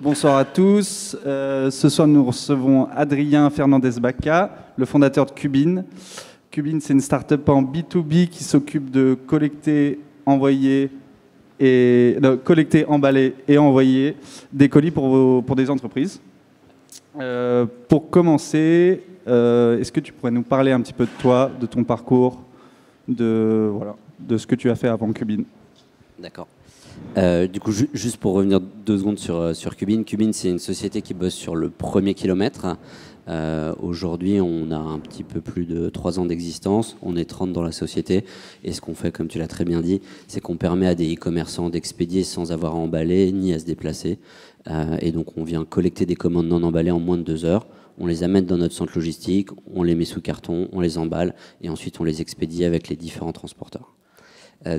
Bonsoir à tous. Ce soir, nous recevons Adrien Fernandez-Baca, le fondateur de Cubin. Cubin, c'est une start-up en B2B qui s'occupe de collecter, emballer et envoyer des colis pour des entreprises. Pour commencer, est-ce que tu pourrais nous parler un petit peu de toi, de ton parcours, de ce que tu as fait avant Cubin? D'accord. Du coup, juste pour revenir 2 secondes sur Cubin. Cubin, c'est une société qui bosse sur le premier kilomètre. Aujourd'hui, on a un petit peu plus de 3 ans d'existence. On est 30 dans la société. Et ce qu'on fait, comme tu l'as très bien dit, c'est qu'on permet à des e-commerçants d'expédier sans avoir à emballer ni à se déplacer. Et donc, on vient collecter des commandes non emballées en moins de 2 heures. On les amène dans notre centre logistique, on les met sous carton, on les emballe et ensuite on les expédie avec les différents transporteurs.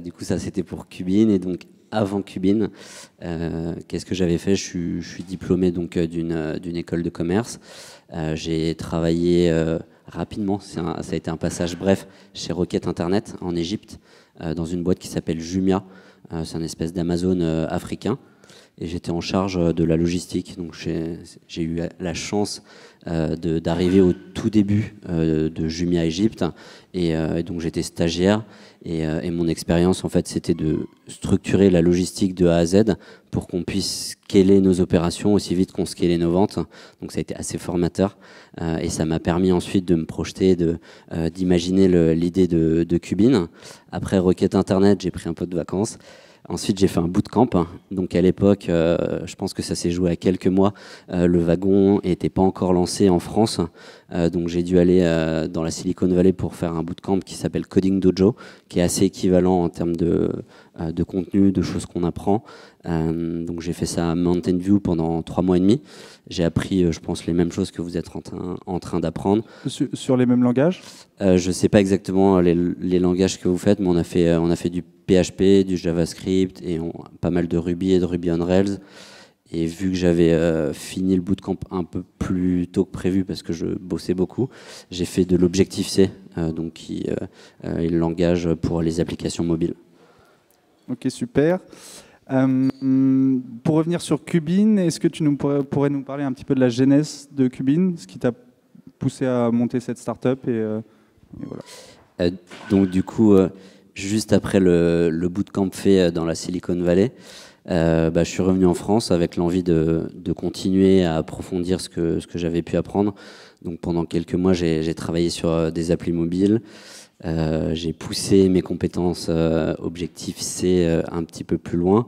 Du coup, ça, c'était pour Cubin. Et donc, avant Cubin, qu'est-ce que j'avais fait? Je suis diplômé donc d'une école de commerce. J'ai travaillé rapidement, ça a été un passage bref, chez Rocket Internet en Égypte, dans une boîte qui s'appelle Jumia. C'est un espèce d'Amazon africain. Et j'étais en charge de la logistique. Donc j'ai eu la chance d'arriver au tout début de Jumia Égypte. Et donc j'étais stagiaire. Et mon expérience, en fait, c'était de structurer la logistique de A à Z pour qu'on puisse scaler nos opérations aussi vite qu'on scalait nos ventes. Donc ça a été assez formateur. Et ça m'a permis ensuite de me projeter, d'imaginer l'idée de Cubin. Après Rocket Internet, j'ai pris un peu de vacances. Ensuite, j'ai fait un bootcamp. Donc à l'époque, je pense que ça s'est joué à quelques mois. Le wagon n'était pas encore lancé en France. Donc j'ai dû aller dans la Silicon Valley pour faire un bootcamp qui s'appelle Coding Dojo, qui est assez équivalent en termes de contenu, de choses qu'on apprend. Donc j'ai fait ça à Mountain View pendant 3 mois et demi. J'ai appris, je pense, les mêmes choses que vous êtes en train d'apprendre. Sur les mêmes langages? Je ne sais pas exactement les langages que vous faites, mais on a fait du PHP, du JavaScript et pas mal de Ruby et de Ruby on Rails. Et vu que j'avais fini le bootcamp un peu plus tôt que prévu parce que je bossais beaucoup, j'ai fait de l'Objective-C, donc qui est le langage pour les applications mobiles. Ok, super. Pour revenir sur Cubin, est-ce que tu pourrais nous parler un petit peu de la genèse de Cubin, ce qui t'a poussé à monter cette start-up et voilà. Donc du coup, juste après le bootcamp fait dans la Silicon Valley, je suis revenu en France avec l'envie de continuer à approfondir ce que j'avais pu apprendre. Donc pendant quelques mois, j'ai travaillé sur des applis mobiles. J'ai poussé mes compétences Objective-C un petit peu plus loin.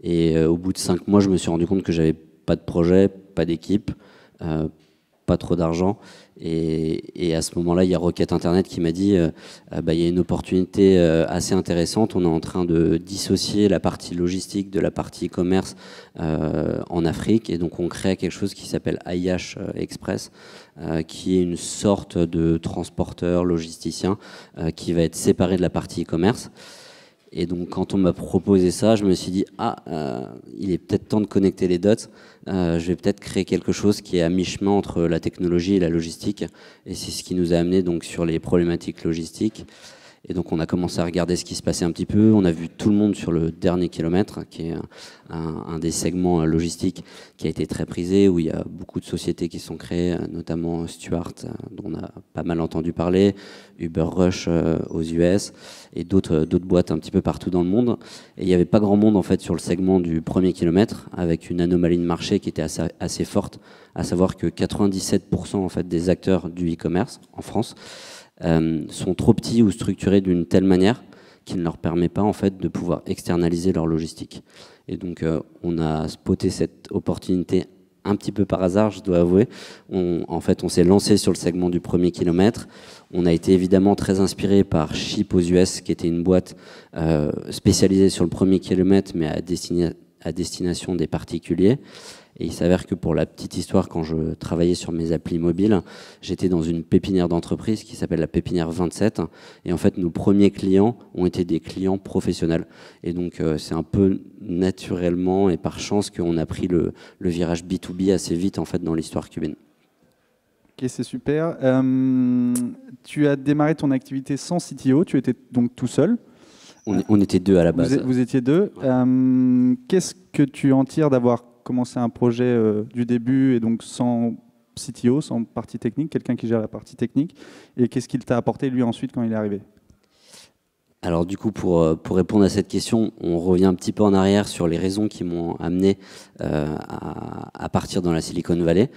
Et au bout de 5 mois, je me suis rendu compte que j'avais pas de projet, pas d'équipe, pas trop d'argent. Et à ce moment-là, il y a Rocket Internet qui m'a dit il y a une opportunité assez intéressante. On est en train de dissocier la partie logistique de la partie e-commerce en Afrique. Et donc, on crée quelque chose qui s'appelle IH Express, qui est une sorte de transporteur logisticien qui va être séparé de la partie e-commerce. Et donc, quand on m'a proposé ça, je me suis dit, il est peut-être temps de connecter les dots. Je vais peut-être créer quelque chose qui est à mi-chemin entre la technologie et la logistique. Et c'est ce qui nous a amené donc sur les problématiques logistiques. Et donc, on a commencé à regarder ce qui se passait un petit peu. On a vu tout le monde sur le dernier kilomètre, qui est un des segments logistiques qui a été très prisé, où il y a beaucoup de sociétés qui sont créées, notamment Stuart, dont on a pas mal entendu parler, Uber Rush aux US, et d'autres boîtes un petit peu partout dans le monde. Et il n'y avait pas grand monde en fait sur le segment du premier kilomètre, avec une anomalie de marché qui était assez forte, à savoir que 97% en fait des acteurs du e-commerce en France sont trop petits ou structurés d'une telle manière qui ne leur permet pas en fait de pouvoir externaliser leur logistique. Et donc on a spoté cette opportunité un petit peu par hasard, je dois avouer. En fait, on s'est lancé sur le segment du premier kilomètre. On a été évidemment très inspiré par Sheep aux US, qui était une boîte spécialisée sur le premier kilomètre, mais à destination des particuliers. Et il s'avère que pour la petite histoire, quand je travaillais sur mes applis mobiles, j'étais dans une pépinière d'entreprise qui s'appelle la Pépinière 27. Et en fait, nos premiers clients ont été des clients professionnels. Et donc, c'est un peu naturellement et par chance qu'on a pris le virage B2B assez vite en fait dans l'histoire Cubin. Ok, c'est super. Tu as démarré ton activité sans CTO, tu étais donc tout seul. On était 2 à la base. Vous étiez 2. Qu'est-ce que tu en tires d'avoir commencé un projet du début et donc sans CTO, sans partie technique, quelqu'un qui gère la partie technique. Et qu'est-ce qu'il t'a apporté lui ensuite quand il est arrivé? Alors du coup, pour répondre à cette question, on revient un petit peu en arrière sur les raisons qui m'ont amené à partir dans la Silicon Valley.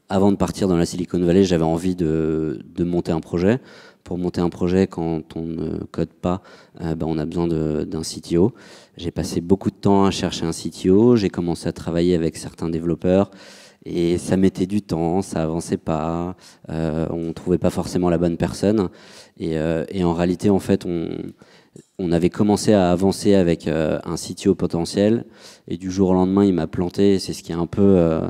Avant de partir dans la Silicon Valley, j'avais envie de monter un projet. Pour monter un projet, quand on ne code pas, on a besoin d'un CTO. J'ai passé beaucoup de temps à chercher un CTO. J'ai commencé à travailler avec certains développeurs. Et ça mettait du temps, ça avançait pas, on trouvait pas forcément la bonne personne. Et en réalité, en fait, on avait commencé à avancer avec un CTO potentiel. Et du jour au lendemain, il m'a planté. C'est ce qui a un peu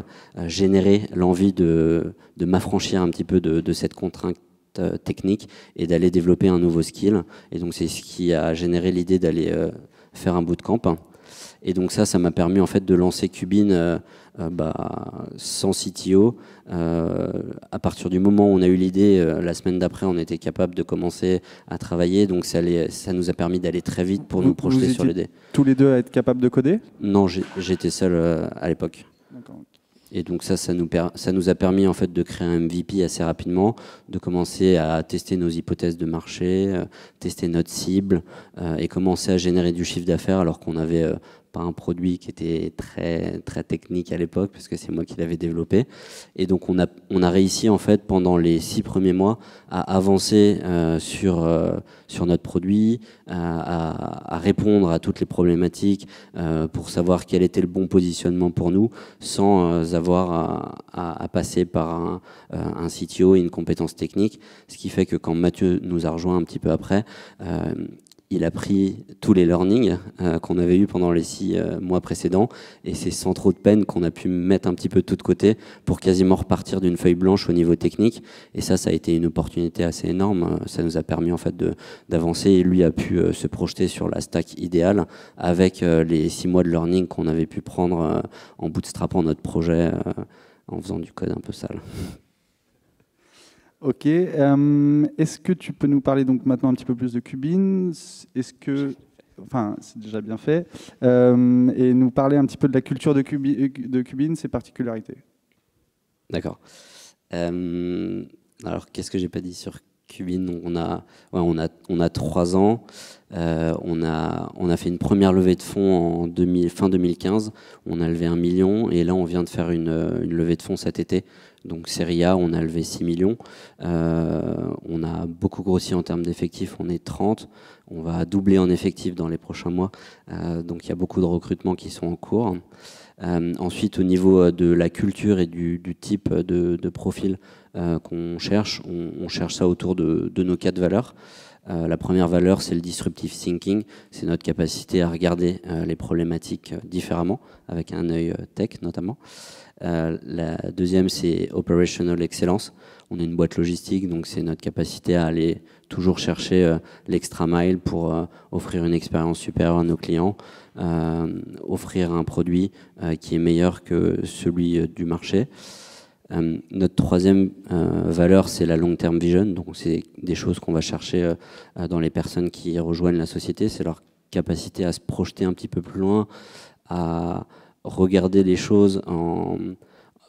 généré l'envie de m'affranchir un petit peu de cette contrainte technique et d'aller développer un nouveau skill. Et donc, c'est ce qui a généré l'idée d'aller faire un bootcamp. Et donc ça m'a permis en fait de lancer Qubin sans CTO. À partir du moment où on a eu l'idée, la semaine d'après, on était capable de commencer à travailler. Donc ça nous a permis d'aller très vite pour nous projeter sur l'idée. Tous les deux à être capables de coder? Non, j'étais seul à l'époque. D'accord. Et donc ça nous a permis en fait de créer un MVP assez rapidement, de commencer à tester nos hypothèses de marché, tester notre cible et commencer à générer du chiffre d'affaires alors qu'on avait pas un produit qui était très très technique à l'époque parce que c'est moi qui l'avais développé. Et donc on a réussi en fait pendant les 6 premiers mois à avancer sur notre produit, à répondre à toutes les problématiques pour savoir quel était le bon positionnement pour nous sans avoir à passer par un CTO et une compétence technique. Ce qui fait que quand Mathieu nous a rejoint un petit peu après, il a pris tous les learnings qu'on avait eu pendant les 6 mois précédents et c'est sans trop de peine qu'on a pu mettre un petit peu tout de côté pour quasiment repartir d'une feuille blanche au niveau technique. Et ça a été une opportunité assez énorme. Ça nous a permis en fait d'avancer et lui a pu se projeter sur la stack idéale avec les 6 mois de learning qu'on avait pu prendre en bootstrapant notre projet en faisant du code un peu sale. Ok. Est-ce que tu peux nous parler donc maintenant un petit peu plus de Qubin? Enfin, c'est déjà bien fait. Et nous parler un petit peu de la culture de Qubin, ses particularités. D'accord. Alors, qu'est-ce que j'ai pas dit sur Qubin? On a 3 ans. On a fait une première levée de fonds fin 2015. On a levé 1 million et là, on vient de faire une levée de fonds cet été. Donc, Série A, on a levé 6 millions. On a beaucoup grossi en termes d'effectifs. On est 30. On va doubler en effectifs dans les prochains mois. Donc, il y a beaucoup de recrutements qui sont en cours. Ensuite, au niveau de la culture et du type de profil qu'on cherche, on cherche ça autour de nos 4 valeurs. La première valeur, c'est le disruptive thinking. C'est notre capacité à regarder les problématiques différemment, avec un œil tech notamment. La deuxième, c'est operational excellence. On est une boîte logistique, donc c'est notre capacité à aller toujours chercher l'extra mile pour offrir une expérience supérieure à nos clients, offrir un produit qui est meilleur que celui du marché. Notre troisième valeur, c'est la long-term vision. Donc, c'est des choses qu'on va chercher dans les personnes qui rejoignent la société. C'est leur capacité à se projeter un petit peu plus loin, à regarder les choses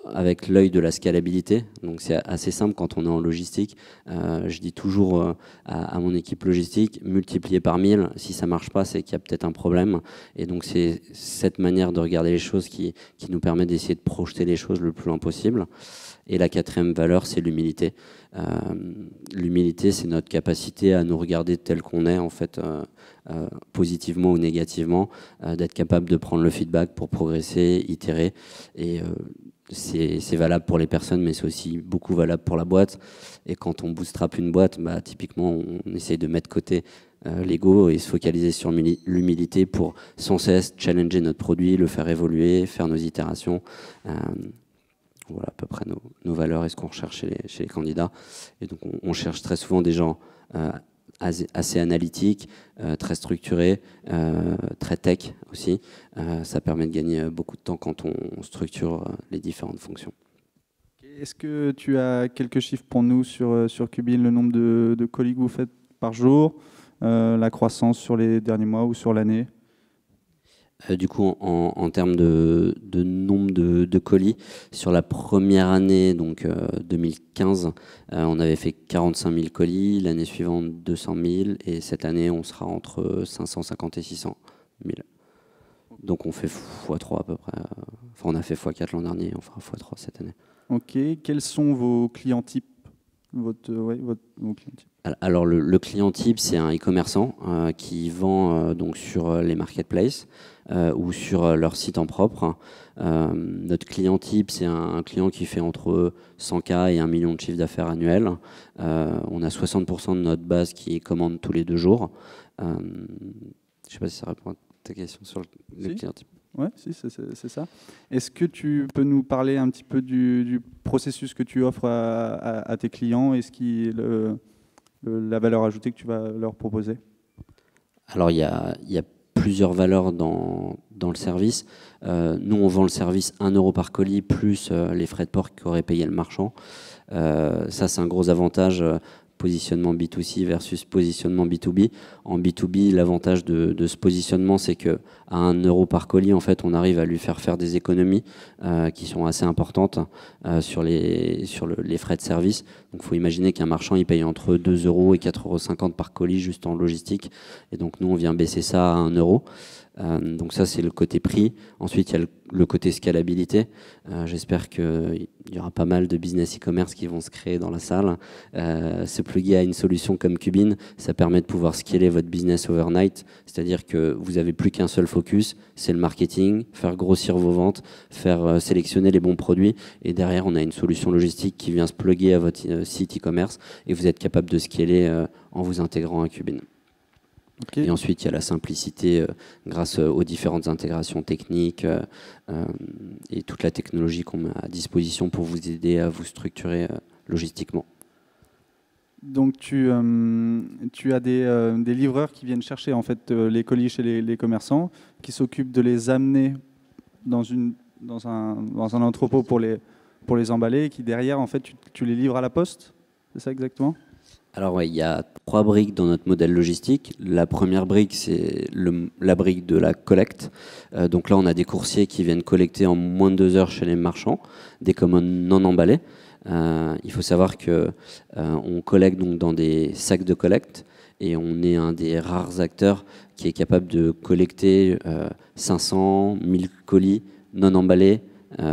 avec l'œil de la scalabilité. Donc, c'est assez simple quand on est en logistique. Je dis toujours à mon équipe logistique, multiplier par 1000, si ça marche pas, c'est qu'il y a peut-être un problème. Et donc, c'est cette manière de regarder les choses qui nous permet d'essayer de projeter les choses le plus loin possible. Et la quatrième valeur, c'est l'humilité. L'humilité, c'est notre capacité à nous regarder tel qu'on est, en fait, positivement ou négativement, d'être capable de prendre le feedback pour progresser, itérer. Et c'est valable pour les personnes, mais c'est aussi beaucoup valable pour la boîte. Et quand on bootstrap une boîte, typiquement, on essaye de mettre de côté l'ego et se focaliser sur l'humilité pour sans cesse challenger notre produit, le faire évoluer, faire nos itérations. Voilà à peu près nos valeurs et ce qu'on recherche chez les candidats. Et donc on cherche très souvent des gens assez analytiques, très structurés, très tech aussi. Ça permet de gagner beaucoup de temps quand on structure les différentes fonctions. Est-ce que tu as quelques chiffres pour nous sur Qubin, le nombre de colis que vous faites par jour, la croissance sur les derniers mois ou sur l'année? Du coup, en termes de nombre de colis, sur la première année, donc 2015, on avait fait 45 000 colis, l'année suivante 200 000, et cette année, on sera entre 550 et 600 000. Donc on fait x3 à peu près. Enfin, on a fait x4 l'an dernier, on fera x3 cette année. Ok, quels sont vos clients types? Vos clients types. Alors le client type, c'est un e-commerçant qui vend donc sur les marketplaces ou sur leur site en propre. Notre client type, c'est un client qui fait entre 100K et 1 million de chiffre d'affaires annuel. On a 60% de notre base qui commande tous les 2 jours. Je ne sais pas si ça répond à ta question sur le client type. Oui, si, c'est ça. Est-ce que tu peux nous parler un petit peu du processus que tu offres à tes clients et la valeur ajoutée que tu vas leur proposer? Alors, il y a plusieurs valeurs dans le service. Nous, on vend le service 1 € par colis, plus les frais de port qu'aurait payé le marchand. Ça, c'est un gros avantage. Positionnement B2C versus positionnement B2B. En B2B, l'avantage de ce positionnement, c'est qu'à 1 € par colis, en fait, on arrive à lui faire des économies qui sont assez importantes sur les frais de service. Donc, il faut imaginer qu'un marchand, il paye entre 2 € et 4,50 € par colis juste en logistique. Et donc, nous, on vient baisser ça à 1 €. Donc ça, c'est le côté prix. Ensuite, il y a le côté scalabilité. J'espère qu'il y aura pas mal de business e-commerce qui vont se créer dans la salle. Se plugger à une solution comme Qubin, ça permet de pouvoir scaler votre business overnight. C'est-à-dire que vous n'avez plus qu'un seul focus, c'est le marketing, faire grossir vos ventes, faire sélectionner les bons produits. Et derrière, on a une solution logistique qui vient se plugger à votre site e-commerce et vous êtes capable de scaler en vous intégrant à Qubin. Okay. Et ensuite, il y a la simplicité grâce aux différentes intégrations techniques et toute la technologie qu'on met à disposition pour vous aider à vous structurer logistiquement. Donc, tu as des livreurs qui viennent chercher en fait, les colis chez les commerçants, qui s'occupent de les amener dans un entrepôt pour les emballer, et qui derrière, en fait, tu les livres à la poste? C'est ça exactement? Alors oui, il y a 3 briques dans notre modèle logistique. La première brique, c'est la brique de la collecte. Donc là, on a des coursiers qui viennent collecter en moins de 2 heures chez les marchands, des commandes non emballées. Il faut savoir qu'on collecte donc dans des sacs de collecte et on est un des rares acteurs qui est capable de collecter 500, 1000 colis non emballés,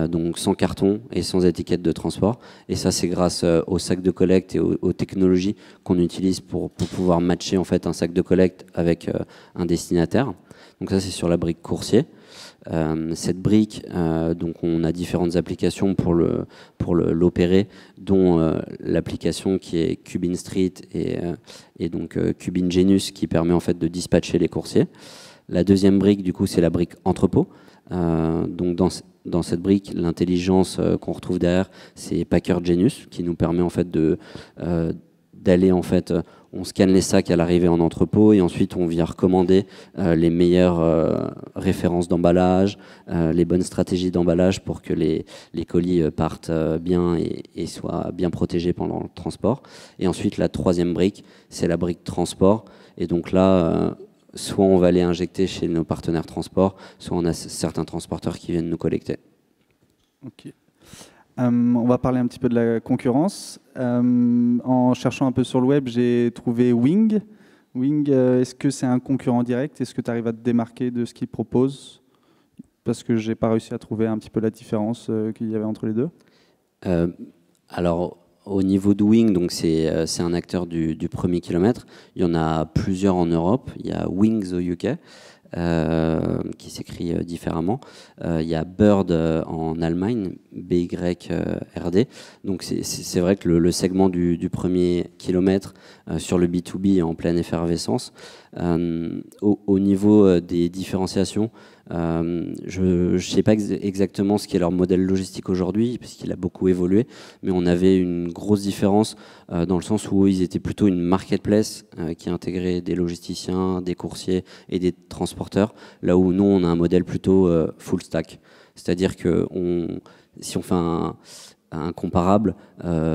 donc sans carton et sans étiquette de transport. Et ça, c'est grâce aux sacs de collecte et aux technologies qu'on utilise pour pouvoir matcher en fait un sac de collecte avec un destinataire. Donc ça, c'est sur la brique coursier. Cette brique, donc on a différentes applications pour l'opérer, dont l'application qui est Qubin Street et donc Qubin Genius qui permet en fait de dispatcher les coursiers. La deuxième brique, du coup, c'est la brique entrepôt. Donc dans cette brique, l'intelligence qu'on retrouve derrière, c'est Packer Genius qui nous permet en fait d'aller en fait, on scanne les sacs à l'arrivée en entrepôt et ensuite on vient recommander les meilleures références d'emballage, les bonnes stratégies d'emballage pour que les colis partent bien et soient bien protégés pendant le transport. Et ensuite la troisième brique, c'est la brique transport. Et donc là, soit on va les injecter chez nos partenaires transport, soit on a certains transporteurs qui viennent nous collecter. Ok. On va parler un petit peu de la concurrence. En cherchant un peu sur le web, j'ai trouvé Wing. Wing, est-ce que c'est un concurrent direct? Est-ce que tu arrives à te démarquer de ce qu'ils proposent? Parce que je n'ai pas réussi à trouver un petit peu la différence qu'il y avait entre les deux. Alors, au niveau de Wing, donc c'est un acteur du premier kilomètre. Il y en a plusieurs en Europe. Il y a Wings au UK, qui s'écrit différemment. Il y a Bird en Allemagne, BYRD. Donc c'est vrai que le segment du premier kilomètre sur le B2B est en pleine effervescence. Au niveau des différenciations, je ne sais pas exactement ce qu'est leur modèle logistique aujourd'hui, parce qu'il a beaucoup évolué, mais on avait une grosse différence dans le sens où ils étaient plutôt une marketplace qui intégrait des logisticiens, des coursiers et des transporteurs, là où nous, on a un modèle plutôt full stack. C'est-à-dire que si on fait un comparable,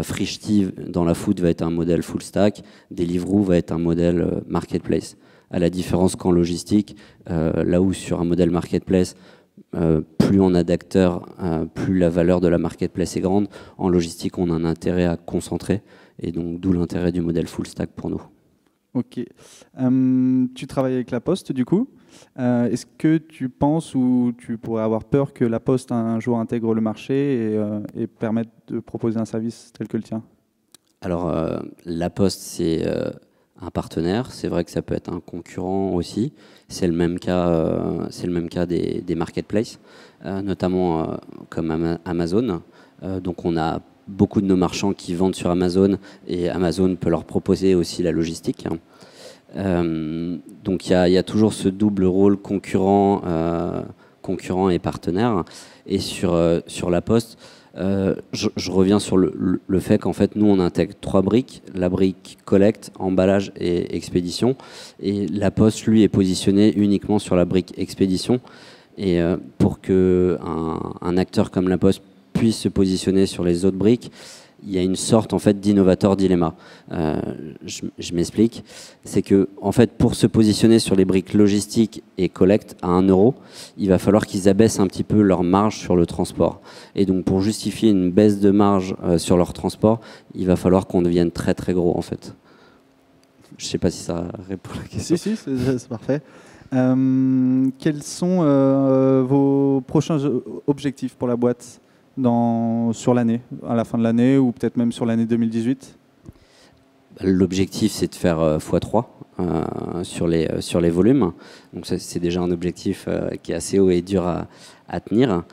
Frishti dans la food va être un modèle full stack, Deliveroo va être un modèle marketplace. à la différence qu'en logistique, là où sur un modèle marketplace, plus on a d'acteurs, plus la valeur de la marketplace est grande. En logistique, on a un intérêt à concentrer, et donc d'où l'intérêt du modèle full stack pour nous. Ok. Tu travailles avec La Poste, du coup. Est-ce que tu penses ou tu pourrais avoir peur que La Poste un jour intègre le marché et permette de proposer un service tel que le tien? Alors, La Poste, c'est un partenaire. C'est vrai que ça peut être un concurrent aussi. C'est le même cas des marketplaces, notamment comme Amazon. Donc, on a beaucoup de nos marchands qui vendent sur Amazon, et Amazon peut leur proposer aussi la logistique. Donc il y a toujours ce double rôle concurrent et partenaire. Et sur La Poste, je reviens sur le fait qu'en fait nous on intègre 3 briques: la brique collecte, emballage et expédition. Et La Poste lui est positionné uniquement sur la brique expédition. Et pour que un acteur comme La Poste puisse se positionner sur les autres briques, il y a une sorte en fait d'innovateur dilemma. Je m'explique. C'est que en fait, pour se positionner sur les briques logistiques et collecte à 1 €, il va falloir qu'ils abaissent un petit peu leur marge sur le transport. Et donc pour justifier une baisse de marge sur leur transport, il va falloir qu'on devienne très très gros en fait. Je ne sais pas si ça répond à la question. Si, c'est parfait. Quels sont vos prochains objectifs pour la boîte sur l'année, à la fin de l'année, ou peut-être même sur l'année 2018? L'objectif, c'est de faire x3 sur les volumes. Donc c'est déjà un objectif qui est assez haut et dur à tenir.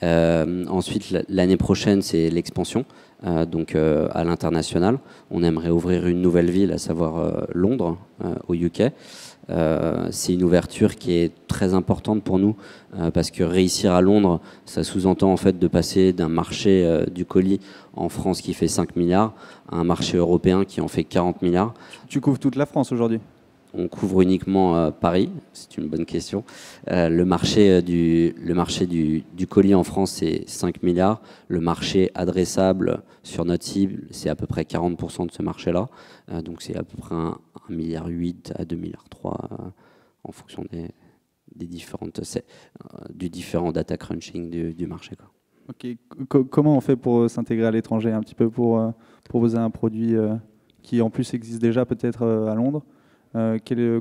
Ensuite, l'année prochaine, c'est l'expansion. Donc à l'international, on aimerait ouvrir une nouvelle ville, à savoir Londres, au UK. C'est une ouverture qui est très importante pour nous, parce que réussir à Londres, ça sous-entend en fait de passer d'un marché du colis en France qui fait 5 milliards à un marché européen qui en fait 40 milliards. Tu couvres toute la France aujourd'hui? On couvre uniquement Paris, c'est une bonne question. Le marché du colis en France, c'est 5 milliards. Le marché adressable sur notre cible, c'est à peu près 40% de ce marché-là. Donc c'est à peu près 1,8 milliard à 2,3 milliards en fonction du différent data crunching du marché, quoi. Ok. Comment on fait pour s'intégrer à l'étranger, un petit peu pour proposer un produit qui en plus existe déjà peut-être à Londres?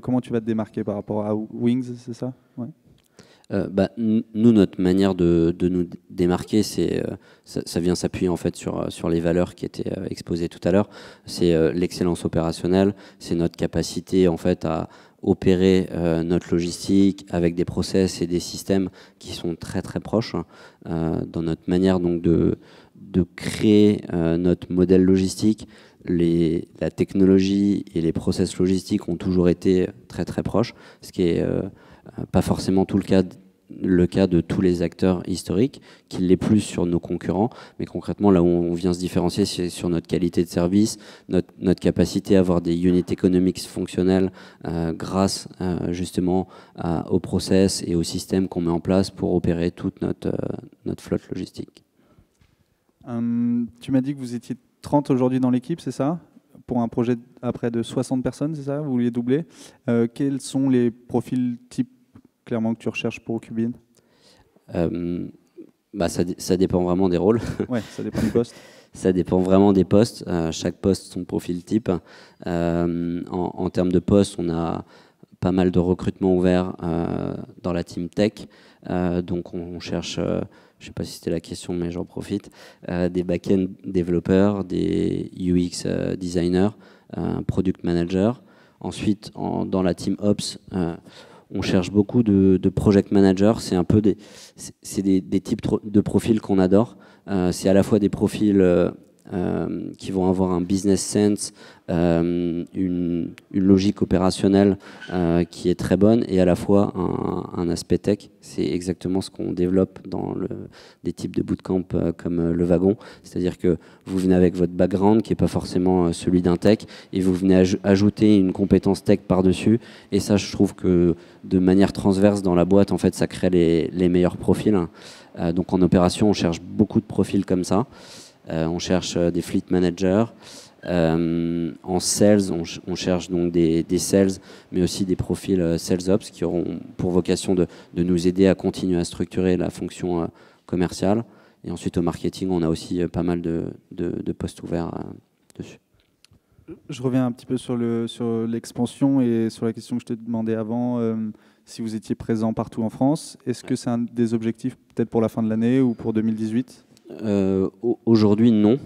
Comment tu vas te démarquer par rapport à Wings, c'est ça? Ouais. Nous, notre manière de nous démarquer, ça vient s'appuyer en fait sur les valeurs qui étaient exposées tout à l'heure. C'est l'excellence opérationnelle, c'est notre capacité en fait à opérer notre logistique avec des process et des systèmes qui sont très très proches, dans notre manière donc de créer notre modèle logistique. La technologie et les process logistiques ont toujours été très très proches, ce qui est pas forcément tout le cas de tous les acteurs historiques, qui l'est plus sur nos concurrents. Mais concrètement, là où on vient se différencier, c'est sur notre qualité de service, notre capacité à avoir des unit economics fonctionnels grâce justement aux process et aux systèmes qu'on met en place pour opérer toute notre flotte logistique. Tu m'as dit que vous étiez 30 aujourd'hui dans l'équipe, c'est ça? Pour un projet à près de 60 personnes, c'est ça? Vous vouliez doubler. Quels sont les profils types clairement que tu recherches pour Qubin? Ça dépend vraiment des rôles. Ouais, ça dépend du poste. Ça dépend vraiment des postes. Chaque poste, son profil type. En termes de postes, on a pas mal de recrutements ouverts dans la team tech. Donc on cherche, je ne sais pas si c'était la question, mais j'en profite, des back-end développeurs, des UX designers, product managers. Ensuite, dans la team ops, on cherche beaucoup de project managers. C'est un peu des types de profils qu'on adore. C'est à la fois des profils qui vont avoir un business sense, une logique opérationnelle qui est très bonne, et à la fois un aspect tech. C'est exactement ce qu'on développe dans des types de bootcamp comme le wagon. C'est-à-dire que vous venez avec votre background qui n'est pas forcément celui d'un tech, et vous venez ajouter une compétence tech par-dessus. Et ça, je trouve que de manière transverse dans la boîte, en fait, ça crée les meilleurs profils. Donc en opération, on cherche beaucoup de profils comme ça. On cherche des fleet managers, En sales, on cherche donc des sales, mais aussi des profils sales ops qui auront pour vocation de nous aider à continuer à structurer la fonction commerciale. Et ensuite, au marketing, on a aussi pas mal de postes ouverts dessus. Je reviens un petit peu sur l'expansion et sur la question que je te demandais avant, si vous étiez présent partout en France. Est-ce que c'est un des objectifs peut-être pour la fin de l'année ou pour 2018 ? Aujourd'hui, non.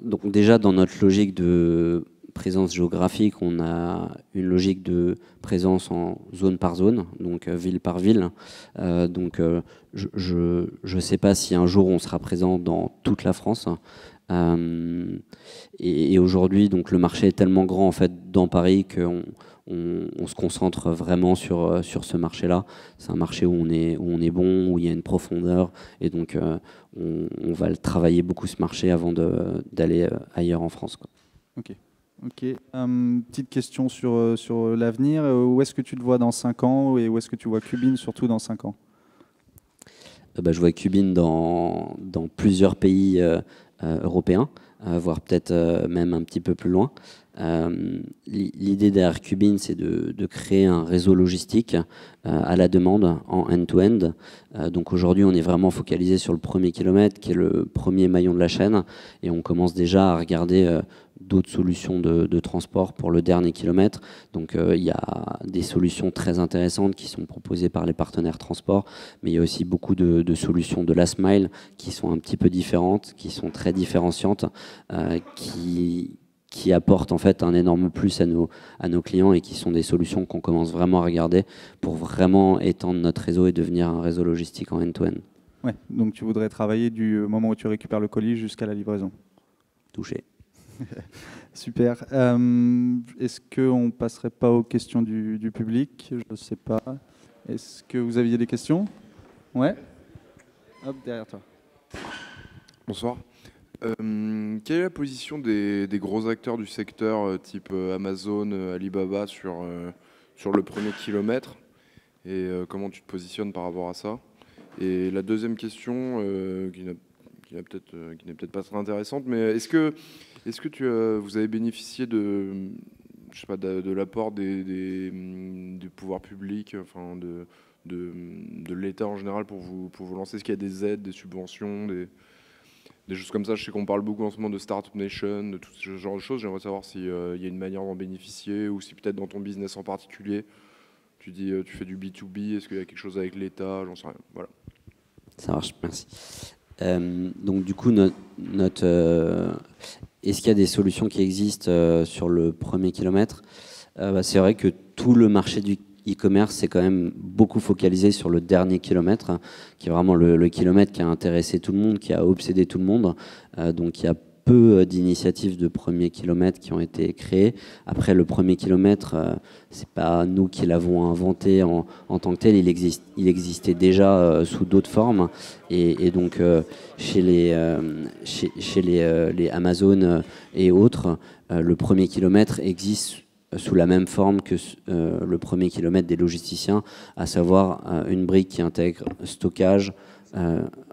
Donc déjà, dans notre logique de présence géographique, on a une logique de présence en zone par zone, donc ville par ville. Je ne sais pas si un jour on sera présent dans toute la France. Et aujourd'hui, donc le marché est tellement grand en fait dans Paris qu'on on se concentre vraiment sur ce marché-là. C'est un marché où on est bon, où il y a une profondeur, et donc on va le travailler beaucoup ce marché avant d'aller ailleurs en France, quoi. Ok. Petite question sur l'avenir. Où est-ce que tu te vois dans 5 ans et où est-ce que tu vois Qubin surtout dans 5 ans ? Je vois Qubin dans plusieurs pays européens, voire peut-être même un petit peu plus loin. L'idée derrière Qubin, c'est de créer un réseau logistique à la demande en end-to-end. Donc aujourd'hui, on est vraiment focalisé sur le premier kilomètre, qui est le premier maillon de la chaîne, et on commence déjà à regarder d'autres solutions de transport pour le dernier kilomètre. Donc il y a des solutions très intéressantes qui sont proposées par les partenaires transport, mais il y a aussi beaucoup de solutions de last mile qui sont un petit peu différentes, qui sont très différenciantes, qui apportent en fait un énorme plus à nos clients, et qui sont des solutions qu'on commence vraiment à regarder pour vraiment étendre notre réseau et devenir un réseau logistique en end-to-end. Ouais, donc tu voudrais travailler du moment où tu récupères le colis jusqu'à la livraison. Touché. Super. Est-ce qu'on ne passerait pas aux questions du public ? Je ne sais pas. Est-ce que vous aviez des questions ? Ouais. Hop, derrière toi. Bonsoir. Quelle est la position des gros acteurs du secteur, type Amazon, Alibaba, sur le premier kilomètre, et comment tu te positionnes par rapport à ça? Et la deuxième question, qui n'est peut-être pas très intéressante, mais est-ce que vous avez bénéficié de l'apport des pouvoirs publics, enfin de l'État en général pour vous lancer? Est-ce qu'il y a des aides, des subventions, des choses comme ça? Je sais qu'on parle beaucoup en ce moment de Startup Nation, de tout ce genre de choses. J'aimerais savoir s'il y a une manière d'en bénéficier, ou si peut-être dans ton business en particulier, tu fais du B2B, est-ce qu'il y a quelque chose avec l'État? J'en sais rien. Voilà. Ça marche, merci. Donc du coup, est-ce qu'il y a des solutions qui existent sur le premier kilomètre? C'est vrai que tout le marché du e-commerce, c'est quand même beaucoup focalisé sur le dernier kilomètre, hein, qui est vraiment le kilomètre qui a intéressé tout le monde, qui a obsédé tout le monde. Donc il y a peu d'initiatives de premier kilomètre qui ont été créées. Après, le premier kilomètre, c'est pas nous qui l'avons inventé en tant que tel. Il existait déjà sous d'autres formes. Et donc, chez les Amazon et autres, le premier kilomètre existe sous la même forme que le premier kilomètre des logisticiens, à savoir une brique qui intègre stockage,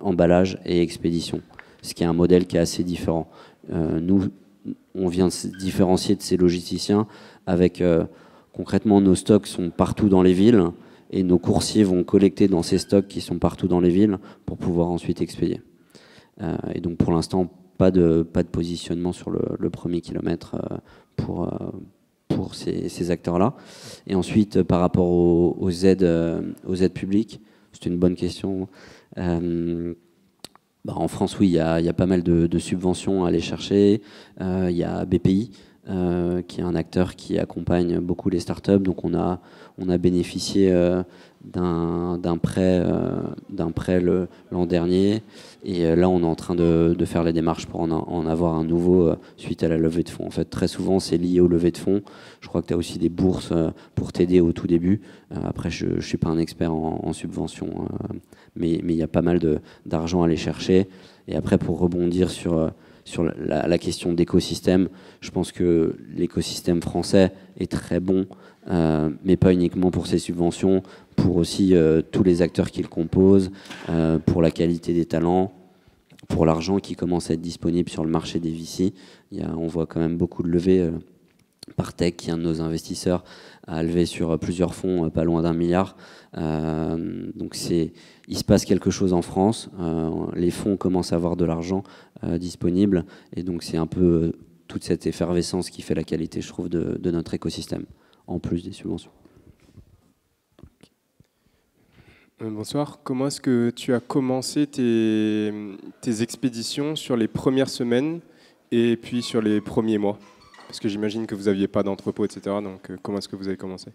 emballage et expédition, ce qui est un modèle qui est assez différent. Nous, on vient de se différencier de ces logisticiens avec, concrètement, nos stocks sont partout dans les villes, et nos coursiers vont collecter dans ces stocks qui sont partout dans les villes pour pouvoir ensuite expédier. Et donc, pour l'instant, pas de positionnement sur le premier kilomètre pour ces acteurs-là. Et ensuite, par rapport aux aides publiques, c'est une bonne question. En France, oui, il y a pas mal de subventions à aller chercher. Il y a BPI, qui est un acteur qui accompagne beaucoup les startups. Donc on a bénéficié d'un prêt l'an dernier. Et là, on est en train de faire les démarches pour en avoir un nouveau suite à la levée de fonds. En fait, très souvent, c'est lié aux levées de fonds. Je crois que tu as aussi des bourses pour t'aider au tout début. Après, je ne suis pas un expert en subvention, mais il y a pas mal d'argent à aller chercher. Et après, pour rebondir sur la question d'écosystème, je pense que l'écosystème français est très bon, mais pas uniquement pour ses subventions, pour aussi tous les acteurs qui le composent, pour la qualité des talents, pour l'argent qui commence à être disponible sur le marché des VC. On voit quand même beaucoup de levées. Partech, qui est un de nos investisseurs, a levé sur plusieurs fonds pas loin d'1 milliard. Donc il se passe quelque chose en France. Les fonds commencent à avoir de l'argent disponible. Et donc c'est un peu toute cette effervescence qui fait la qualité, je trouve, de notre écosystème, en plus des subventions. Bonsoir. Comment est-ce que tu as commencé tes expéditions sur les premières semaines et puis sur les premiers mois? Parce que j'imagine que vous n'aviez pas d'entrepôt, etc. Donc comment est-ce que vous avez commencé?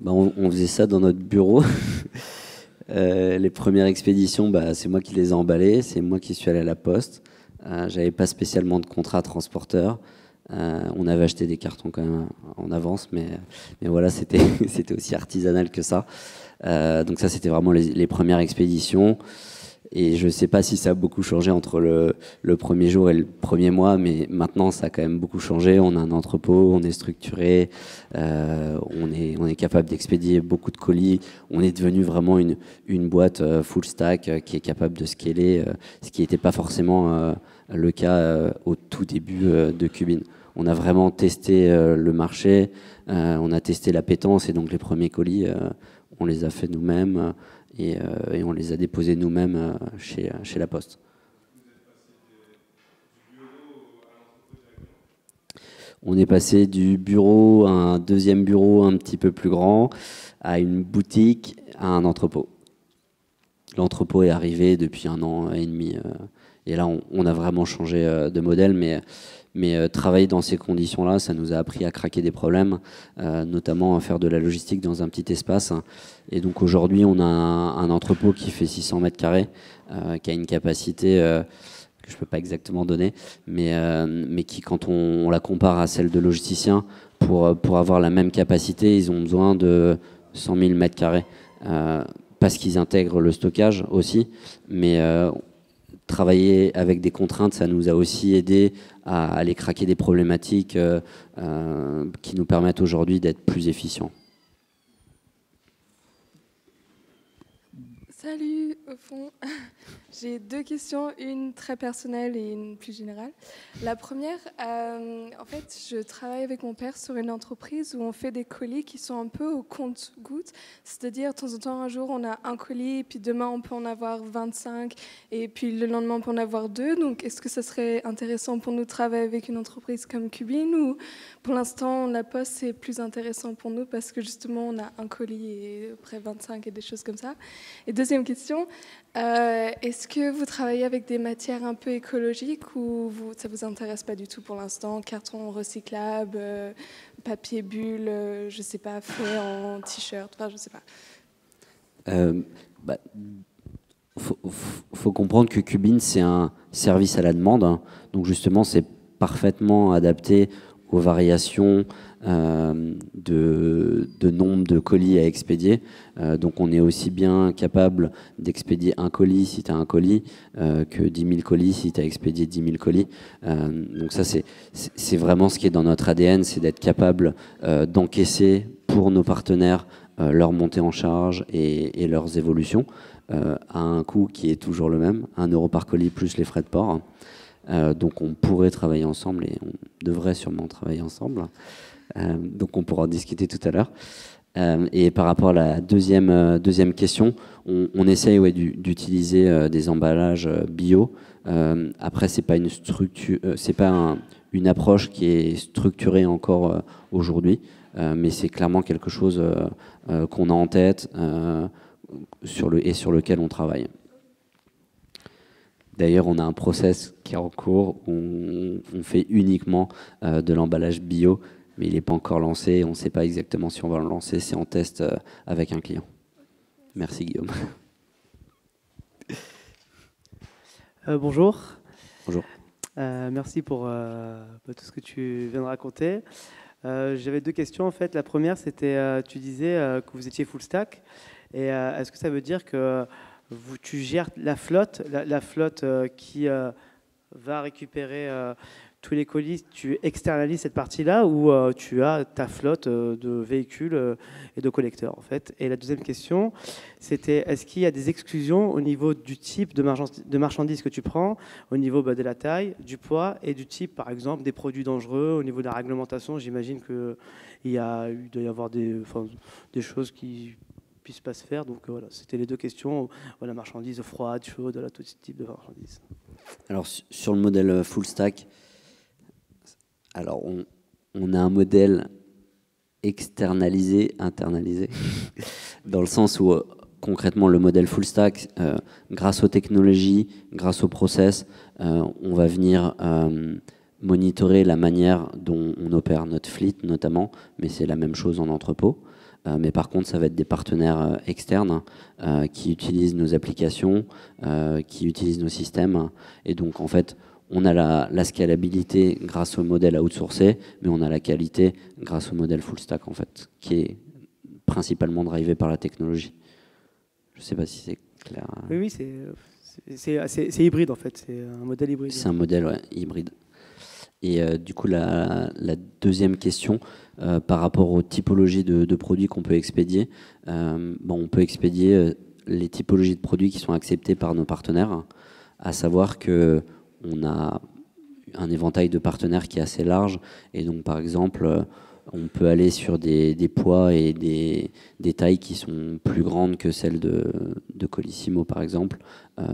On faisait ça dans notre bureau. Les premières expéditions, c'est moi qui les ai emballées, c'est moi qui suis allé à la poste. J'avais pas spécialement de contrat transporteur. On avait acheté des cartons quand même en avance, mais voilà, c'était aussi artisanal que ça. Donc ça, c'était vraiment les premières expéditions. Et je ne sais pas si ça a beaucoup changé entre le premier jour et le premier mois, mais maintenant, ça a quand même beaucoup changé. On a un entrepôt, on est structuré, on est capable d'expédier beaucoup de colis. On est devenu vraiment une boîte full stack qui est capable de scaler, ce qui n'était pas forcément le cas au tout début de Qubin. On a vraiment testé le marché, on a testé l'appétence, et donc les premiers colis, on les a fait nous-mêmes. Et on les a déposés nous-mêmes chez La Poste. On est passé du bureau à un deuxième bureau un petit peu plus grand, à une boutique, à un entrepôt. L'entrepôt est arrivé depuis 1 an et demi. Et là, on a vraiment changé de modèle, mais travailler dans ces conditions-là, ça nous a appris à craquer des problèmes, notamment à faire de la logistique dans un petit espace. Et donc aujourd'hui, on a un entrepôt qui fait 600 mètres carrés, qui a une capacité que je ne peux pas exactement donner, mais qui, quand on la compare à celle de logisticiens, pour avoir la même capacité, ils ont besoin de 100 000 mètres carrés, parce qu'ils intègrent le stockage aussi, mais travailler avec des contraintes, ça nous a aussi aidé à aller craquer des problématiques qui nous permettent aujourd'hui d'être plus efficients. Salut, au fond. J'ai 2 questions, une très personnelle et une plus générale. La première, en fait, je travaille avec mon père sur une entreprise où on fait des colis qui sont un peu au compte-gouttes. C'est-à-dire, de temps en temps, un jour, on a un colis, et puis demain, on peut en avoir 25, et puis le lendemain, on peut en avoir 2. Donc, est-ce que ça serait intéressant pour nous de travailler avec une entreprise comme Qubin, ou pour l'instant, La Poste, c'est plus intéressant pour nous parce que justement, on a un colis et après 25 et des choses comme ça. Et deuxième question, est-ce que vous travaillez avec des matières un peu écologiques ou ça ne vous intéresse pas du tout pour l'instant? Carton recyclable, papier bulle, je ne sais pas, fait en t-shirt, enfin, je ne sais pas. Faut comprendre que Qubin, c'est un service à la demande, hein. Donc justement, c'est parfaitement adapté aux variations de nombre de colis à expédier. Donc on est aussi bien capable d'expédier un colis si tu as un colis que 10 000 colis si tu as expédié 10 000 colis. Donc ça, c'est vraiment ce qui est dans notre ADN, c'est d'être capable d'encaisser pour nos partenaires leur montée en charge et leurs évolutions à un coût qui est toujours le même, 1 € par colis plus les frais de port. Donc on pourrait travailler ensemble et on devrait sûrement travailler ensemble. Donc on pourra en discuter tout à l'heure. Et par rapport à la deuxième question, on essaye d'utiliser des emballages bio. Après, c'est pas une structure, c'est pas une approche qui est structurée encore aujourd'hui, mais c'est clairement quelque chose qu'on a en tête sur lequel on travaille. D'ailleurs, on a un process qui est en cours où on fait uniquement de l'emballage bio, mais il n'est pas encore lancé. On ne sait pas exactement si on va le lancer. C'est en test avec un client. Merci Guillaume. Bonjour. Bonjour. Merci pour tout ce que tu viens de raconter. J'avais 2 questions en fait. La première, c'était, tu disais que vous étiez full stack. Et est-ce que ça veut dire que tu gères la flotte qui va récupérer tous les colis, tu externalises cette partie-là ou tu as ta flotte de véhicules et de collecteurs en fait. Et la deuxième question, c'était est-ce qu'il y a des exclusions au niveau du type de marchandises que tu prends, au niveau de la taille, du poids et du type, par exemple, des produits dangereux, au niveau de la réglementation. J'imagine qu'il doit y avoir des choses qui puissent pas se faire. Donc voilà, c'était les deux questions. Voilà, marchandises froides, chaudes, voilà, tout ce type de marchandises. Alors sur le modèle full stack, alors on a un modèle externalisé, internalisé, dans le sens où concrètement le modèle full stack, grâce aux technologies, grâce aux process, on va venir monitorer la manière dont on opère notre fleet notamment, mais c'est la même chose en entrepôt. Mais par contre, ça va être des partenaires externes qui utilisent nos applications, qui utilisent nos systèmes. Et donc, en fait, on a la scalabilité grâce au modèle outsourcé, mais on a la qualité grâce au modèle full stack, en fait, qui est principalement drivé par la technologie. Je ne sais pas si c'est clair. Oui, c'est hybride, en fait. C'est un modèle hybride. C'est un modèle hybride. Et du coup, la deuxième question, par rapport aux typologies de produits qu'on peut expédier, on peut expédier les typologies de produits qui sont acceptés par nos partenaires, à savoir qu'on a un éventail de partenaires qui est assez large. Et donc, par exemple, on peut aller sur des poids et des tailles qui sont plus grandes que celles de Colissimo, par exemple,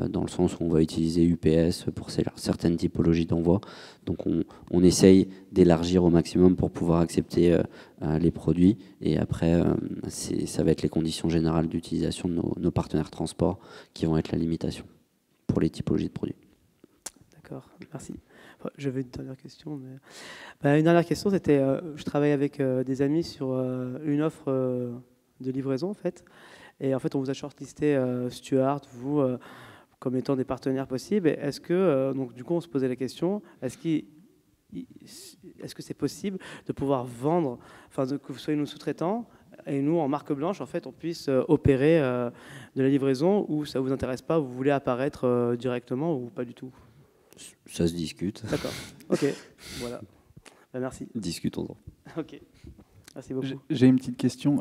dans le sens où on va utiliser UPS pour certaines typologies d'envoi. Donc on essaye d'élargir au maximum pour pouvoir accepter les produits. Et après, ça va être les conditions générales d'utilisation de nos partenaires transport qui vont être la limitation pour les typologies de produits. D'accord, merci. J'avais une dernière question. Une dernière question, c'était, je travaille avec des amis sur une offre de livraison, en fait. Et en fait, on vous a shortlisté Stuart, vous, comme étant des partenaires possibles. Est-ce que, donc du coup, on se posait la question, est-ce que c'est possible de pouvoir vendre, que vous soyez nos sous-traitants, et nous, en marque blanche, en fait, on puisse opérer de la livraison, ou ça vous intéresse pas, vous voulez apparaître directement ou pas du tout? Ça se discute. D'accord. Ok. Voilà. Merci. Discutons-en. Ok. Merci beaucoup. J'ai une petite question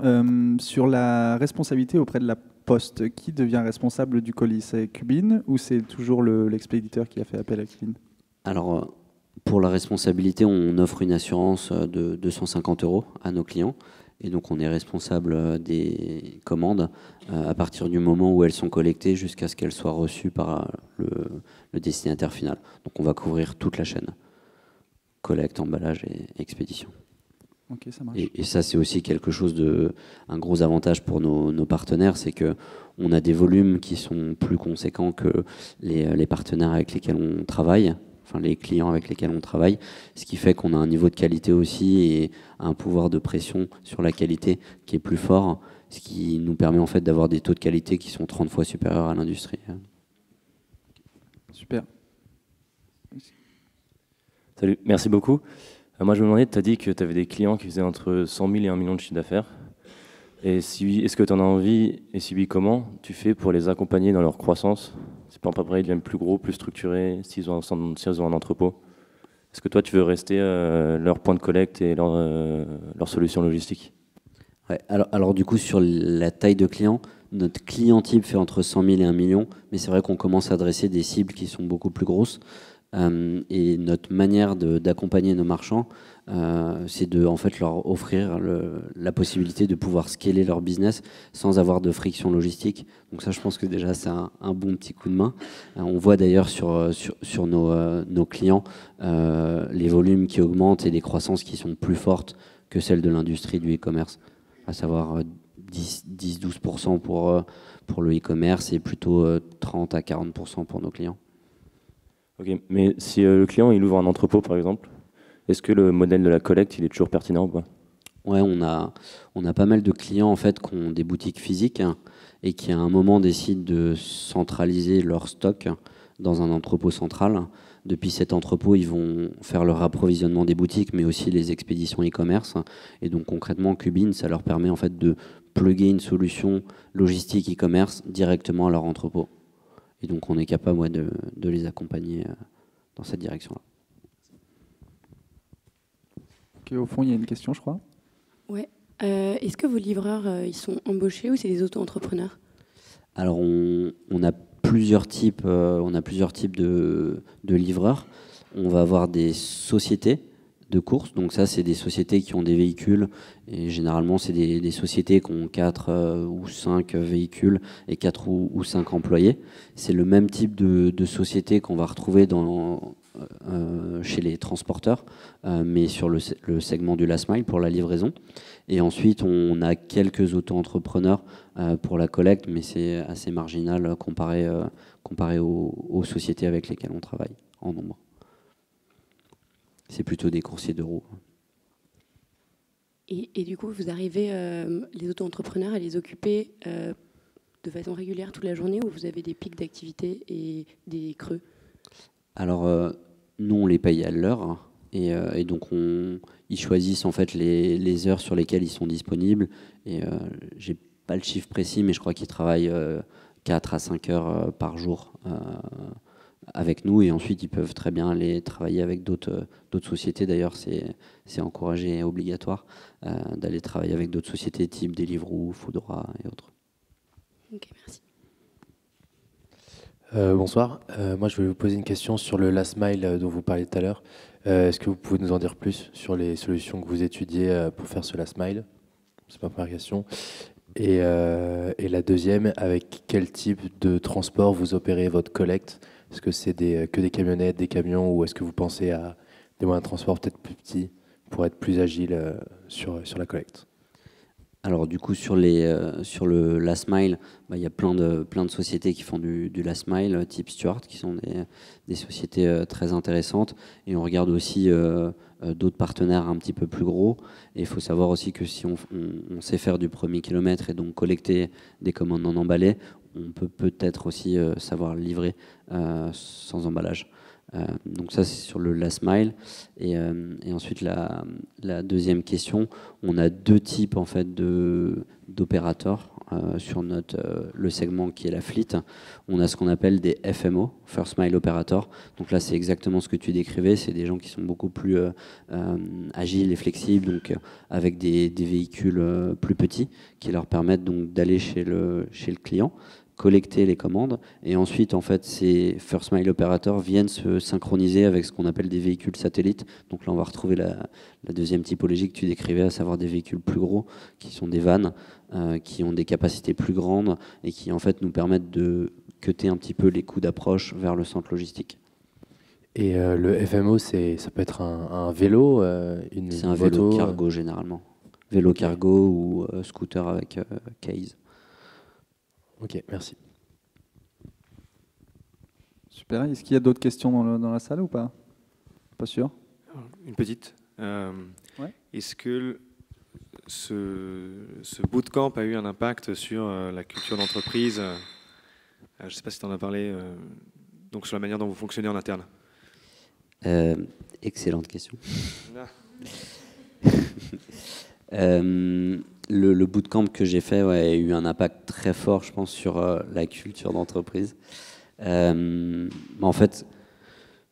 sur la responsabilité auprès de la Poste. Qui devient responsable du colis? C'est Cubin ou c'est toujours l'expéditeur qui a fait appel à Cubin? Alors, pour la responsabilité, on offre une assurance de 250 € à nos clients. Et donc, on est responsable des commandes à partir du moment où elles sont collectées jusqu'à ce qu'elles soient reçues par le destinataire final. Donc, on va couvrir toute la chaîne. Collecte, emballage et expédition. Ok, ça marche. Et ça, c'est aussi quelque chose un gros avantage pour nos partenaires, c'est qu'on a des volumes qui sont plus conséquents que les partenaires avec lesquels on travaille. Enfin, les clients avec lesquels on travaille, ce qui fait qu'on a un niveau de qualité aussi et un pouvoir de pression sur la qualité qui est plus fort, ce qui nous permet en fait d'avoir des taux de qualité qui sont 30 fois supérieurs à l'industrie. Super. Salut, merci beaucoup. Moi je me demandais, tu as dit que tu avais des clients qui faisaient entre 100 000 et 1 million de chiffre d'affaires. Et si oui, est-ce que tu en as envie, et si oui, comment tu fais pour les accompagner dans leur croissance? C'est pas après, ils deviennent plus gros, plus structurés, s'ils ont un entrepôt. Est-ce que toi, tu veux rester leur point de collecte et leur solution logistique? Ouais, alors du coup, sur la taille de client, notre client type fait entre 100 000 et 1 million, mais c'est vrai qu'on commence à adresser des cibles qui sont beaucoup plus grosses. Et notre manière d'accompagner nos marchands, c'est de en fait leur offrir la possibilité de pouvoir scaler leur business sans avoir de friction logistique. Donc ça, je pense que déjà c'est un bon petit coup de main. On voit d'ailleurs sur nos clients les volumes qui augmentent et les croissances qui sont plus fortes que celles de l'industrie du e-commerce, à savoir 10-12% pour le e-commerce et plutôt 30 à 40% pour nos clients. Ok, mais si le client il ouvre un entrepôt par exemple, est-ce que le modèle de la collecte il est toujours pertinent ou pas? Ouais, on a pas mal de clients en fait qui ont des boutiques physiques et qui à un moment décident de centraliser leur stock dans un entrepôt central. Depuis cet entrepôt, ils vont faire leur approvisionnement des boutiques, mais aussi les expéditions e-commerce. Et donc concrètement, Cubin, ça leur permet en fait de plugger une solution logistique e-commerce directement à leur entrepôt. Et donc on est capable de les accompagner dans cette direction-là. Ok, au fond, il y a une question, je crois. Ouais. Est-ce que vos livreurs, ils sont embauchés ou c'est des auto-entrepreneurs? Alors, on a plusieurs types, de livreurs. On va avoir des sociétés de course. Donc ça, c'est des sociétés qui ont des véhicules. Et généralement, c'est des sociétés qui ont 4 ou 5 véhicules et 4 ou 5 employés. C'est le même type de société qu'on va retrouver chez les transporteurs, mais sur le segment du last mile pour la livraison. Et ensuite, on a quelques auto-entrepreneurs pour la collecte, mais c'est assez marginal comparé aux sociétés avec lesquelles on travaille en nombre. C'est plutôt des coursiers de roues. Et du coup, vous arrivez, les auto-entrepreneurs, à les occuper de façon régulière toute la journée, ou vous avez des pics d'activité et des creux? Alors, nous, on les paye à l'heure, hein, et donc ils choisissent en fait les heures sur lesquelles ils sont disponibles. Et j'ai pas le chiffre précis, mais je crois qu'ils travaillent 4 à 5 heures par jour avec nous, et ensuite ils peuvent très bien aller travailler avec d'autres sociétés. D'ailleurs, c'est encouragé et obligatoire d'aller travailler avec d'autres sociétés type Deliveroo, Foodora et autres. Ok, merci. Bonsoir. Moi, je vais vous poser une question sur le last mile dont vous parliez tout à l'heure. Est-ce que vous pouvez nous en dire plus sur les solutions que vous étudiez pour faire ce last mile? C'est ma première question. Et la deuxième, avec quel type de transport vous opérez votre collecte? Est-ce que c'est que des camionnettes, des camions, ou est-ce que vous pensez à des moyens de transport peut-être plus petits pour être plus agile sur la collecte? Alors du coup, sur le last mile, il y a plein de sociétés qui font du last mile, type Stuart, qui sont des sociétés très intéressantes. Et on regarde aussi d'autres partenaires un petit peu plus gros. Et il faut savoir aussi que si on sait faire du premier kilomètre et donc collecter des commandes non emballées, on peut peut-être aussi savoir livrer sans emballage. Donc ça, c'est sur le last mile. Et ensuite, la deuxième question, on a deux types en fait d'opérateurs sur le segment qui est la fleet. On a ce qu'on appelle des FMO, First Mile Operator. Donc là, c'est exactement ce que tu décrivais. C'est des gens qui sont beaucoup plus agiles et flexibles, donc avec des véhicules plus petits qui leur permettent donc d'aller chez le client, collecter les commandes, et ensuite en fait ces First Mile Operators viennent se synchroniser avec ce qu'on appelle des véhicules satellites. Donc là on va retrouver la deuxième typologie que tu décrivais, à savoir des véhicules plus gros qui sont des vannes, qui ont des capacités plus grandes et qui en fait nous permettent de cutter un petit peu les coûts d'approche vers le centre logistique. Et le FMO, ça peut être un vélo, c'est un vélo cargo généralement, vélo cargo ou scooter avec case. Ok, merci. Super. Est-ce qu'il y a d'autres questions dans la salle ou pas? Pas sûr. Une petite. Ouais. Est-ce que ce bootcamp a eu un impact sur la culture d'entreprise? Je ne sais pas si tu en as parlé, donc sur la manière dont vous fonctionnez en interne. Excellente question. Le bootcamp que j'ai fait a eu un impact très fort, je pense, sur la culture d'entreprise. En fait,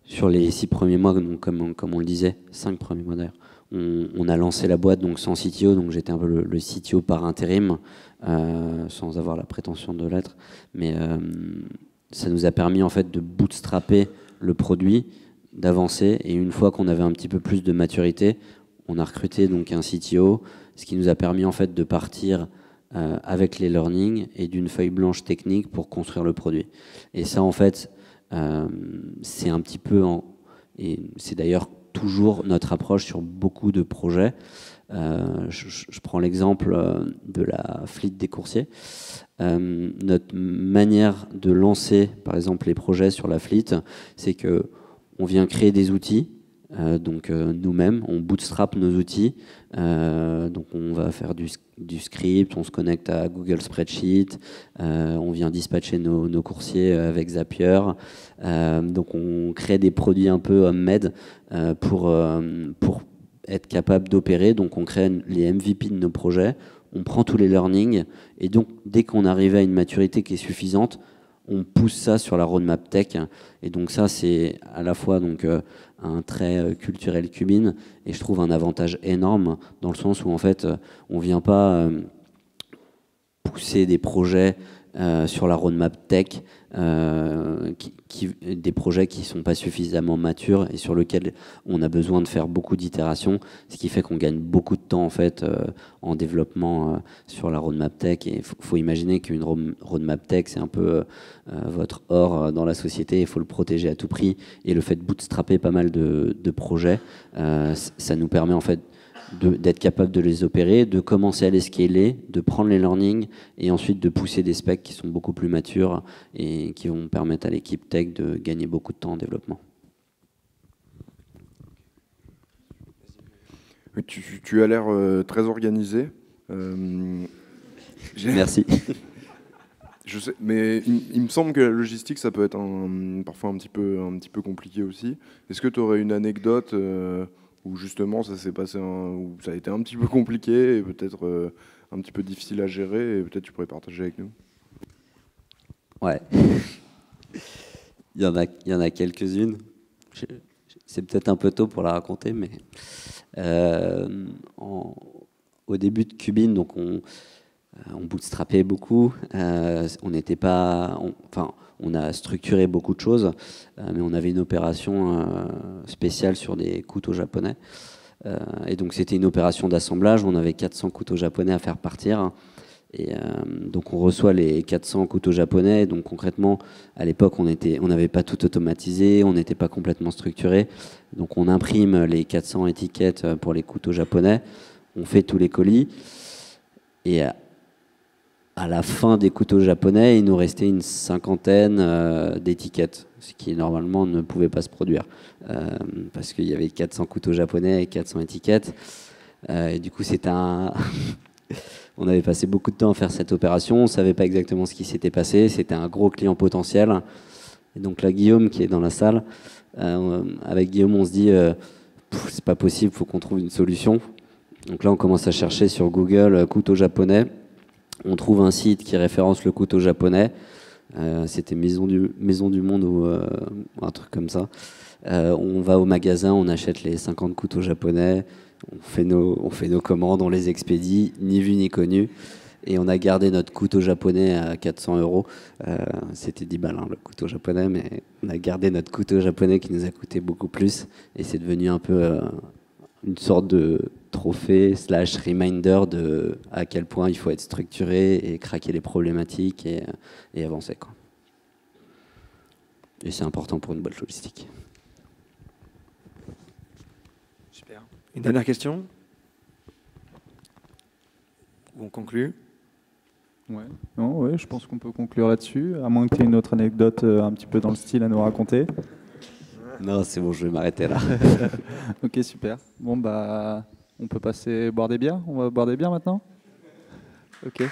sur les 6 premiers mois, donc, comme on le disait, 5 premiers mois d'ailleurs, on a lancé la boîte donc sans CTO, donc j'étais un peu le CTO par intérim, sans avoir la prétention de l'être, mais ça nous a permis en fait de bootstrapper le produit, d'avancer, et une fois qu'on avait un petit peu plus de maturité, on a recruté donc un CTO, ce qui nous a permis en fait de partir avec les learnings et d'une feuille blanche technique pour construire le produit. Et ça en fait, c'est un petit peu, et c'est d'ailleurs toujours notre approche sur beaucoup de projets. Je prends l'exemple de la fleet des coursiers. Notre manière de lancer par exemple les projets sur la fleet, c'est que on vient créer des outils. Donc nous-mêmes, on bootstrap nos outils. Donc on va faire du script, on se connecte à Google Spreadsheet, on vient dispatcher nos coursiers avec Zapier. Donc on crée des produits un peu homemade pour être capable d'opérer. Donc on crée les MVP de nos projets, on prend tous les learnings, et donc dès qu'on arrive à une maturité qui est suffisante, on pousse ça sur la roadmap tech. Et donc ça, c'est à la fois donc, un trait culturel Cubin, et je trouve un avantage énorme dans le sens où en fait on vient pas pousser des projets sur la roadmap tech, des projets qui ne sont pas suffisamment matures et sur lesquels on a besoin de faire beaucoup d'itérations, ce qui fait qu'on gagne beaucoup de temps en fait en développement sur la roadmap tech. Et faut imaginer qu'une roadmap tech, c'est un peu votre or dans la société, il faut le protéger à tout prix. Et le fait de bootstrapper pas mal de projets, ça nous permet en fait d'être capable de les opérer, de commencer à les scaler, de prendre les learnings et ensuite de pousser des specs qui sont beaucoup plus matures et qui vont permettre à l'équipe tech de gagner beaucoup de temps en développement. Tu as l'air très organisé. Merci. Je sais, mais il me semble que la logistique, ça peut être parfois un petit peu compliqué aussi. Est-ce que tu aurais une anecdote où justement ça s'est passé, où ça a été un petit peu compliqué et peut-être un petit peu difficile à gérer, et peut-être tu pourrais partager avec nous? Ouais. il y en a quelques-unes. C'est peut-être un peu tôt pour la raconter, mais au début de Cubin, donc on bootstrapait beaucoup. On a structuré beaucoup de choses, mais on avait une opération spéciale sur des couteaux japonais. Et donc c'était une opération d'assemblage. On avait 400 couteaux japonais à faire partir. Et donc on reçoit les 400 couteaux japonais. Donc concrètement, à l'époque, on n'avait pas tout automatisé, on n'était pas complètement structuré. Donc on imprime les 400 étiquettes pour les couteaux japonais. On fait tous les colis. Et à la fin des couteaux japonais, il nous restait une cinquantaine d'étiquettes, ce qui normalement ne pouvait pas se produire, parce qu'il y avait 400 couteaux japonais et 400 étiquettes. Et du coup, on avait passé beaucoup de temps à faire cette opération, on ne savait pas exactement ce qui s'était passé, c'était un gros client potentiel. Et donc là, Guillaume, qui est dans la salle, avec Guillaume, on se dit, c'est pas possible, il faut qu'on trouve une solution. Donc là, on commence à chercher sur Google couteau japonais. On trouve un site qui référence le couteau japonais. C'était Maison du Monde ou un truc comme ça. On va au magasin, on achète les 50 couteaux japonais, on fait nos commandes, on les expédie, ni vu ni connu. Et on a gardé notre couteau japonais à 400 €. C'était 10 balles le couteau japonais, mais on a gardé notre couteau japonais qui nous a coûté beaucoup plus. Et c'est devenu un peu une sorte de trophée / reminder de à quel point il faut être structuré et craquer les problématiques et avancer, quoi. Et c'est important pour une bonne logistique. Super. Une dernière question? Ou on conclut? Ouais. Non, ouais, je pense qu'on peut conclure là-dessus, à moins que tu aies une autre anecdote un petit peu dans le style à nous raconter. Non, c'est bon, je vais m'arrêter là. Ok, super. Bon, bah, on peut passer boire des bières. On va boire des bières maintenant. Ok.